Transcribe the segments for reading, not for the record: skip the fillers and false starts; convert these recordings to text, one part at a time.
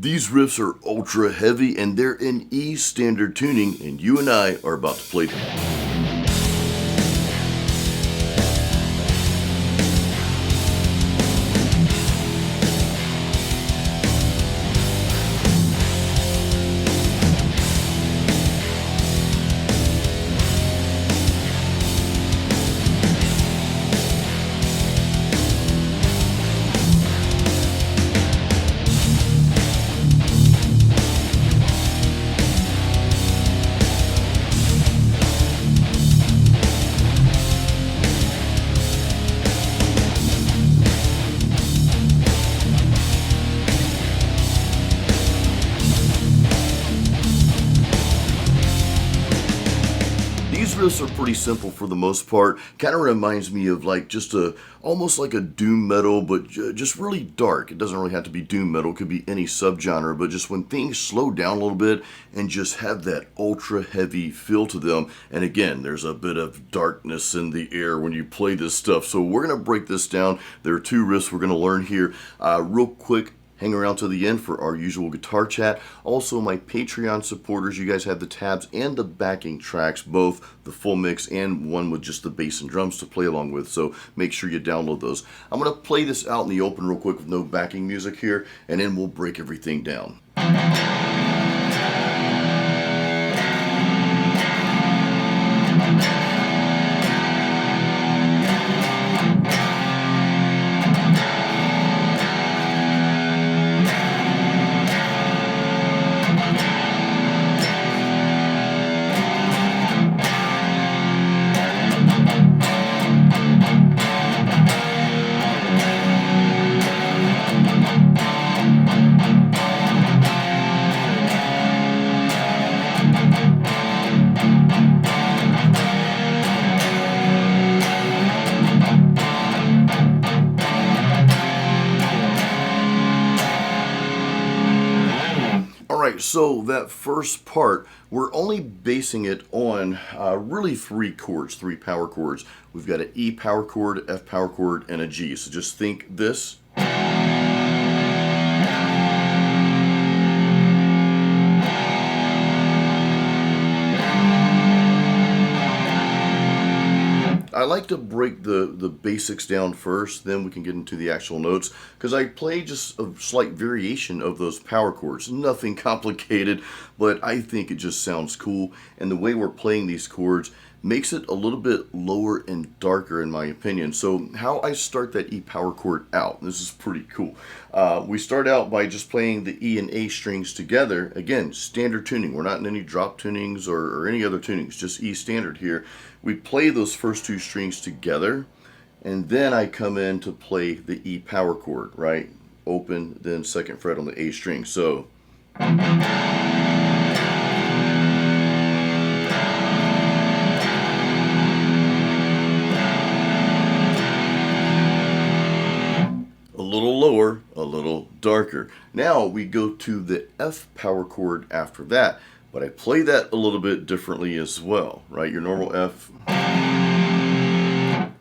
These riffs are ultra heavy and they're in E standard tuning, and you and I are about to play them. These riffs are pretty simple for the most part. Kind of reminds me of like just almost like a doom metal, but just really dark. It doesn't really have to be doom metal. It could be any subgenre, but just when things slow down a little bit and just have that ultra heavy feel to them. And again, there's a bit of darkness in the air when you play this stuff. So we're going to break this down. There are two riffs we're going to learn here. Real quick, hang around to the end for our usual guitar chat. Also, my Patreon supporters, you guys have the tabs and the backing tracks, both the full mix and one with just the bass and drums to play along with, so make sure you download those. I'm going to play this out in the open real quick with no backing music here, and then we'll break everything down. Alright, so that first part, we're only basing it on really three chords, three power chords. We've got an E power chord, F power chord, and a G. So just think this. I like to break the basics down first, then we can get into the actual notes, because I play just a slight variation of those power chords. Nothing complicated, but I think it just sounds cool, and the way we're playing these chords makes it a little bit lower and darker in my opinion. So how I start that E power chord out, this is pretty cool. We start out by just playing the E and A strings together. Again, standard tuning. We're not in any drop tunings or any other tunings, just E standard here. We play those first two strings together, and then I come in to play the E power chord, right? Open, then second fret on the A string. So a little lower, a little darker. Now we go to the F power chord after that, but I play that a little bit differently as well, right? Your normal F.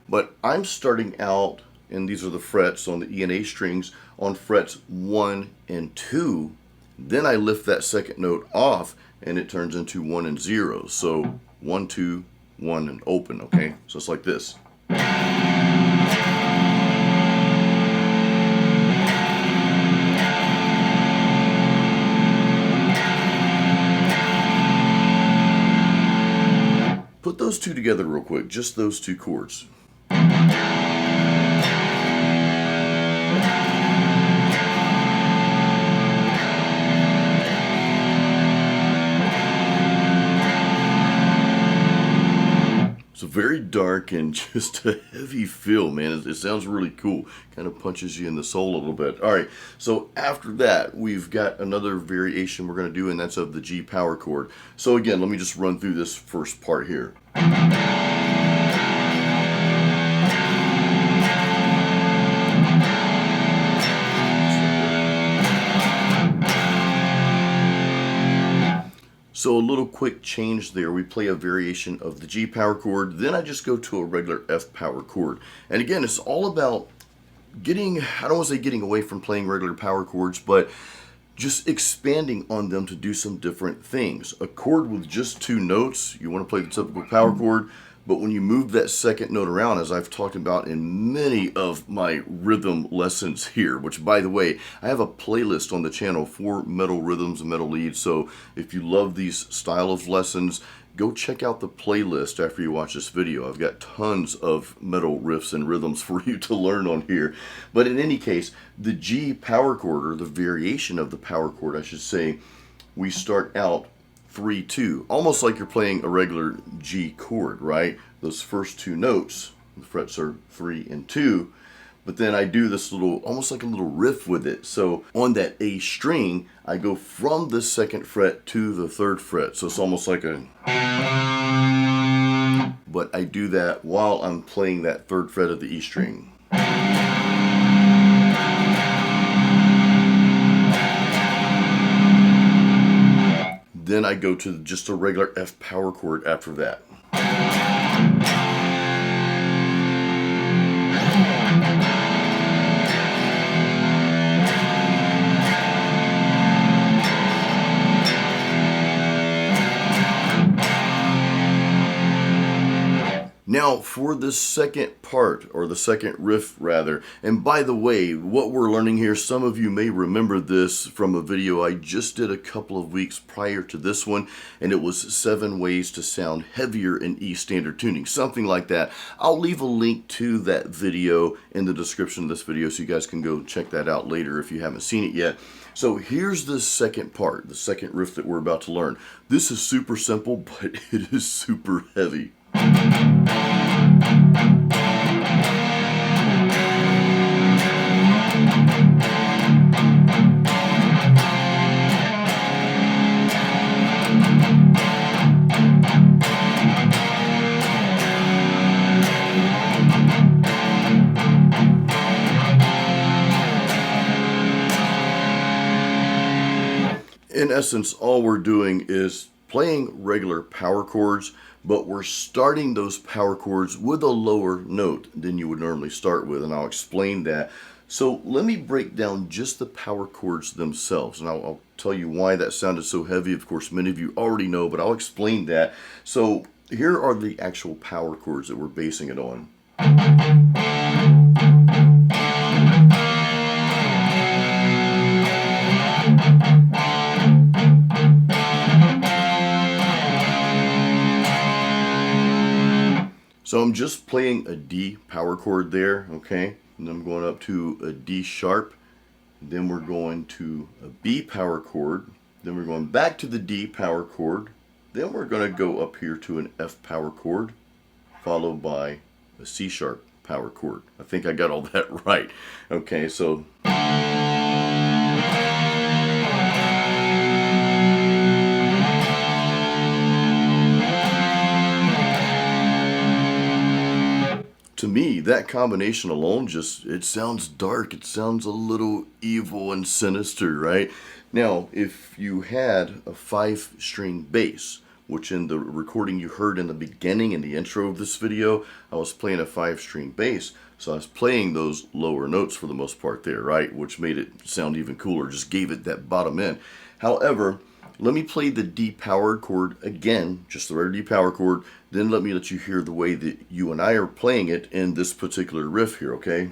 But I'm starting out, and these are the frets on the E and A strings, on frets 1 and 2. Then I lift that second note off, and it turns into 1 and 0. So 1, 2, 1, and open, okay? So it's like this. Put those two together real quick, just those two chords. It's very dark and just a heavy feel, man. It sounds really cool. Kind of punches you in the soul a little bit. All right, so after that, we've got another variation we're going to do, and that's of the G power chord. So again, let me just run through this first part here. So a little quick change there. We play a variation of the G power chord, then I just go to a regular F power chord. And again, it's all about getting, I don't want to say getting away from playing regular power chords, but just expanding on them to do some different things. A chord with just two notes, you want to play the typical power chord, but when you move that second note around, as I've talked about in many of my rhythm lessons here, which by the way, I have a playlist on the channel for metal rhythms and metal leads, so if you love these style of lessons, go check out the playlist after you watch this video. I've got tons of metal riffs and rhythms for you to learn on here. But in any case, the G power chord, or the variation of the power chord, I should say, we start out 3-2, almost like you're playing a regular G chord, right? Those first two notes, the frets are 3 and 2, but then I do this little, almost like a little riff with it. So on that A string, I go from the second fret to the third fret. So it's almost like a, but I do that while I'm playing that third fret of the E string. Then I go to just a regular F power chord after that. Now for the second part, or the second riff rather, and by the way, what we're learning here, some of you may remember this from a video I just did a couple of weeks prior to this one, and it was 7 ways to sound heavier in E standard tuning, something like that. I'll leave a link to that video in the description of this video so you guys can go check that out later if you haven't seen it yet. So here's the second part, the second riff that we're about to learn. This is super simple, but it is super heavy. In essence, all we're doing is playing regular power chords, but we're starting those power chords with a lower note than you would normally start with, and I'll explain that. So let me break down just the power chords themselves, and I'll tell you why that sounded so heavy. Of course, many of you already know, but I'll explain that. So here are the actual power chords that we're basing it on. So I'm just playing a D power chord there, okay? And I'm going up to a D sharp. Then we're going to a B power chord. Then we're going back to the D power chord. Then we're going to go up here to an F power chord, followed by a C sharp power chord. I think I got all that right. Okay, so... To me, that combination alone just, it sounds dark. It sounds a little evil and sinister, right? Now, if you had a 5-string bass, which in the recording you heard in the beginning, in the intro of this video, I was playing a 5-string bass. So I was playing those lower notes for the most part there, right? Which made it sound even cooler, just gave it that bottom end. However, let me play the D powered chord again, just the regular D power chord, then let you hear the way that you and I are playing it in this particular riff here, okay?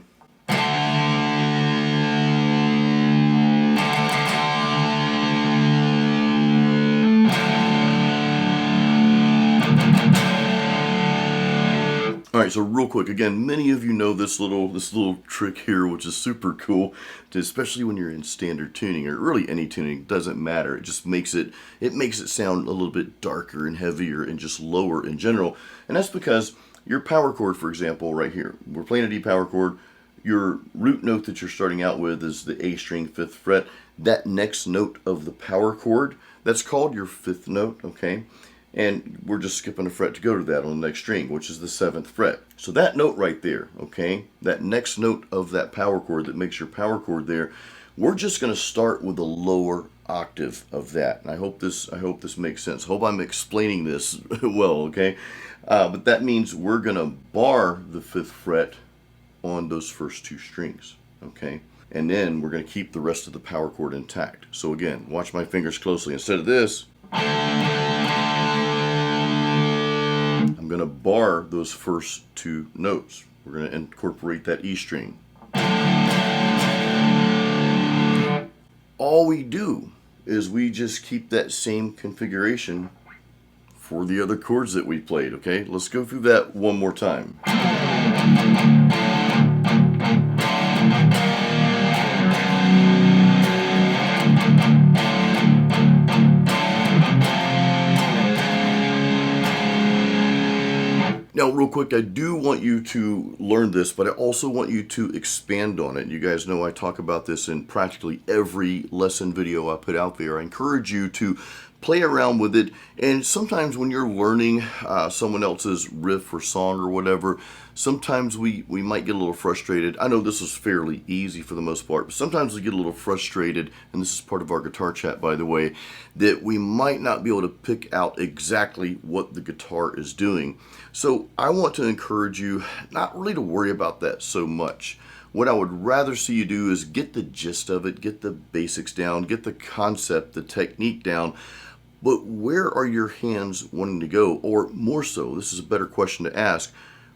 Alright, so real quick, again, many of you know this little trick here, which is super cool, especially when you're in standard tuning, or really any tuning, doesn't matter. It just makes it sound a little bit darker and heavier and just lower in general. And that's because your power chord, for example, right here, we're playing a D power chord, your root note that you're starting out with is the A string 5th fret. That next note of the power chord, that's called your 5th note, okay? And we're just skipping a fret to go to that on the next string, which is the 7th fret. So that note right there, okay, that next note of that power chord that makes your power chord there, we're just going to start with a lower octave of that. And I hope this makes sense. Hope I'm explaining this well, okay? But that means we're going to bar the 5th fret on those first 2 strings, okay? and then we're going to keep the rest of the power chord intact. So again, watch my fingers closely. Instead of this, I'm going to bar those first two notes. We're going to incorporate that E string. All we do is we just keep that same configuration for the other chords that we played, okay? Let's go through that one more time. Now, real quick, I do want you to learn this, but I also want you to expand on it. You guys know I talk about this in practically every lesson video I put out there. I encourage you to play around with it, and sometimes when you're learning someone else's riff or song or whatever, sometimes we might get a little frustrated. I know this is fairly easy for the most part, but sometimes we get a little frustrated, and this is part of our guitar chat, by the way, that we might not be able to pick out exactly what the guitar is doing. So I want to encourage you not really to worry about that so much. What I would rather see you do is get the gist of it, get the basics down, get the concept, the technique down. But where are your hands wanting to go? Or more so, this is a better question to ask,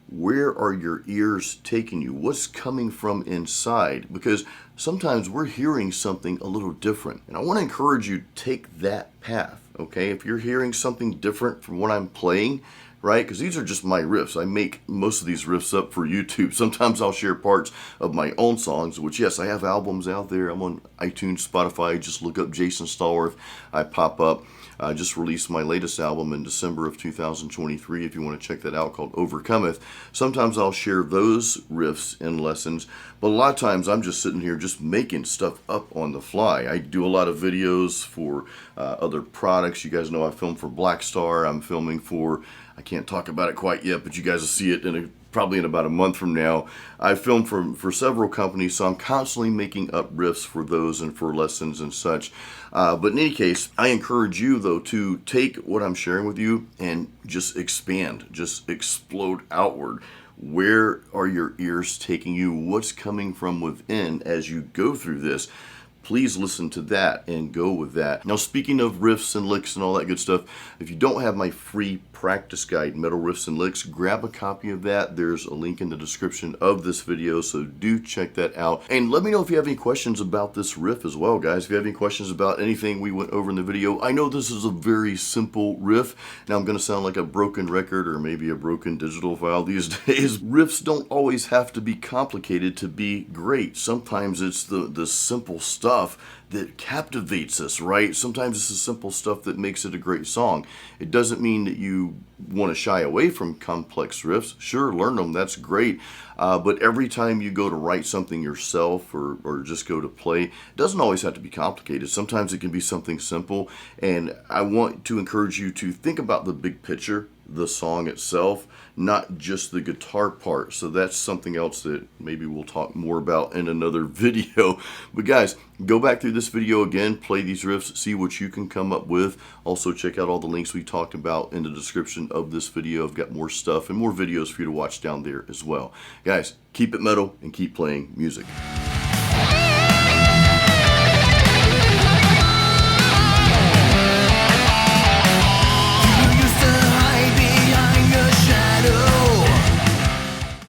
where are your ears taking you? What's coming from inside? Because sometimes we're hearing something a little different. And I want to encourage you to take that path, okay? If you're hearing something different from what I'm playing, right? Because these are just my riffs. I make most of these riffs up for YouTube. Sometimes I'll share parts of my own songs, which, yes, I have albums out there. I'm on iTunes, Spotify. Just look up Jason Stallworth. I pop up. I just released my latest album in December of 2023, if you want to check that out, called Overcometh. Sometimes I'll share those riffs in lessons, but a lot of times I'm just sitting here just making stuff up on the fly. I do a lot of videos for other products. You guys know I film for Black Star. I'm filming for, I can't talk about it quite yet, but you guys will see it probably in about a month from now. I film for several companies, so I'm constantly making up riffs for those and for lessons and such. But in any case, I encourage you, though, to take what I'm sharing with you and just expand, just explode outward. Where are your ears taking you? What's coming from within as you go through this? Please listen to that and go with that. Now, speaking of riffs and licks and all that good stuff, if you don't have my free practice guide, Metal Riffs and Licks, grab a copy of that. There's a link in the description of this video, so do check that out. And let me know if you have any questions about this riff as well, guys. If you have any questions about anything we went over in the video. I know this is a very simple riff. Now, I'm going to sound like a broken record or maybe a broken digital file these days. Riffs don't always have to be complicated to be great. Sometimes it's the simple stuff that captivates us, right? Sometimes it's the simple stuff that makes it a great song. It doesn't mean that you want to shy away from complex riffs. Sure, learn them, that's great. But every time you go to write something yourself or just go to play, it doesn't always have to be complicated. Sometimes it can be something simple. And I want to encourage you to think about the big picture, the song itself, not just the guitar part. So that's something else that maybe we'll talk more about in another video. But guys, go back through this video again, play these riffs, see what you can come up with. Also check out all the links we talked about in the description of this video. I've got more stuff and more videos for you to watch down there as well. Guys, keep it metal and keep playing music.